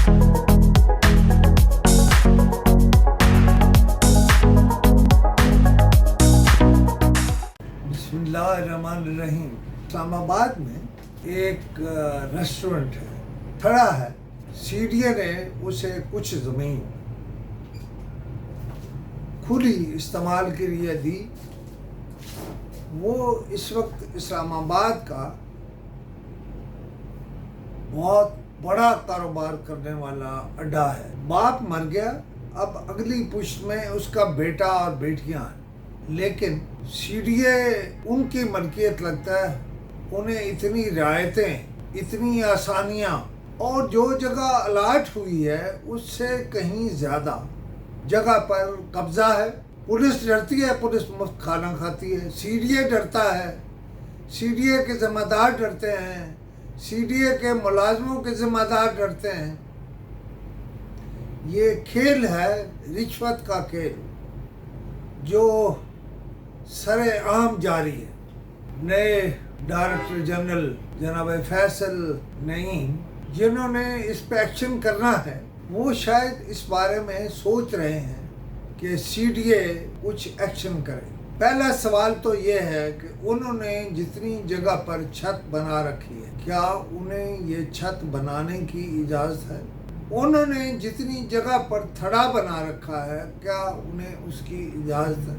बिस्मिल्लाहिर्रहमानिर्रहीम। इस्लामाबाद में एक रेस्टोरेंट है, खड़ा है। सीडीए ने उसे कुछ ज़मीन खुली इस्तेमाल के लिए दी। वो इस वक्त इस्लामाबाद का बहुत बड़ा कारोबार करने वाला अड्डा है। बाप मर गया, अब अगली पुश्त में उसका बेटा और बेटियां हैं, लेकिन सीडीए उनकी मलकियत लगता है। उन्हें इतनी रियायतें, इतनी आसानियां और जो जगह अलाट हुई है उससे कहीं ज़्यादा जगह पर कब्जा है। पुलिस डरती है, पुलिस मुफ्त खाना खाती है। सीडीए डरता है, सीडीए के ज़िम्मेदार डरते हैं, सीडीए के मुलाजमों के ज़िम्मेदार डरते हैं। ये खेल है, रिश्वत का खेल, जो सरे आम जारी है। नए डायरेक्टर जनरल जनाब फैसल नईम, जिन्होंने इस पर एक्शन करना है, वो शायद इस बारे में सोच रहे हैं कि सीडीए कुछ एक्शन करे। पहला सवाल तो ये है कि उन्होंने जितनी जगह पर छत बना रखी है, क्या उन्हें ये छत बनाने की इजाज़त है? उन्होंने जितनी जगह पर थड़ा बना रखा है, क्या उन्हें उसकी इजाज़त है?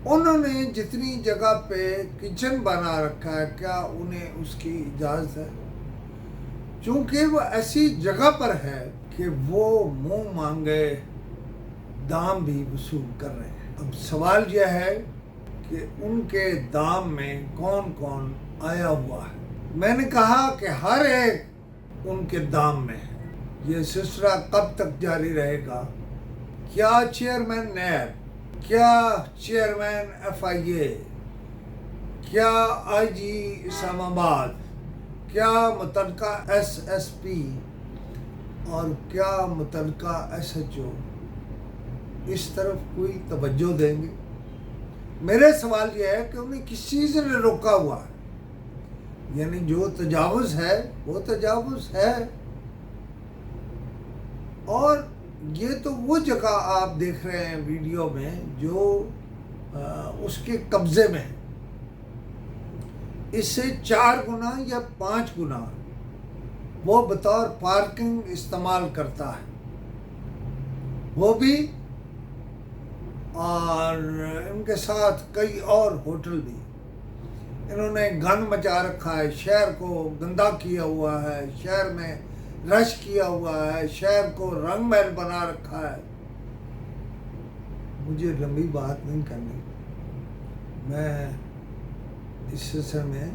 उन्होंने जितनी जगह पे किचन बना रखा है, क्या उन्हें उसकी इजाज़त है? चूँकि वो ऐसी जगह पर है कि वो मुंह मांगे दाम भी वसूल कर रहे हैं। अब सवाल यह है कि उनके दाम में कौन कौन आया हुआ है। मैंने कहा कि हर एक उनके दाम में है। ये सिलसिला कब तक जारी रहेगा? क्या चेयरमैन नैब, क्या चेयरमैन FIA, क्या IG इस्लामाबाद, क्या मुतलका SSP और क्या मुतलका SHO इस तरफ कोई तवज्जो देंगे? मेरे सवाल यह है कि उन्हें किस चीज़ ने रोका हुआ है? यानी जो तजावुज़ है वो तजावुज़ है। और ये तो वो जगह आप देख रहे हैं वीडियो में जो उसके कब्ज़े में है। इससे 4 गुना या 5 गुना वो बतौर पार्किंग इस्तेमाल करता है, वो भी, और इनके साथ कई और होटल भी। इन्होंने गंद मचा रखा है, शहर को गंदा किया हुआ है, शहर में रश किया हुआ है, शहर को रंग महल बना रखा है। मुझे लंबी बात नहीं करनी। मैं इस सिलसिले में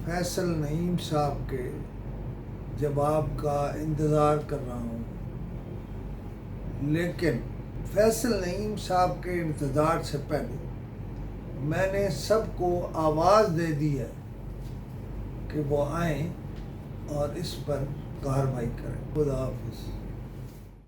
फैसल नईम साहब के जवाब का इंतज़ार कर रहा हूँ, लेकिन फैसल नईम साहब के इंतज़ार से पहले मैंने सबको आवाज़ दे दी है कि वो आएँ और इस पर कार्रवाई करें। खुदा हाफिज़।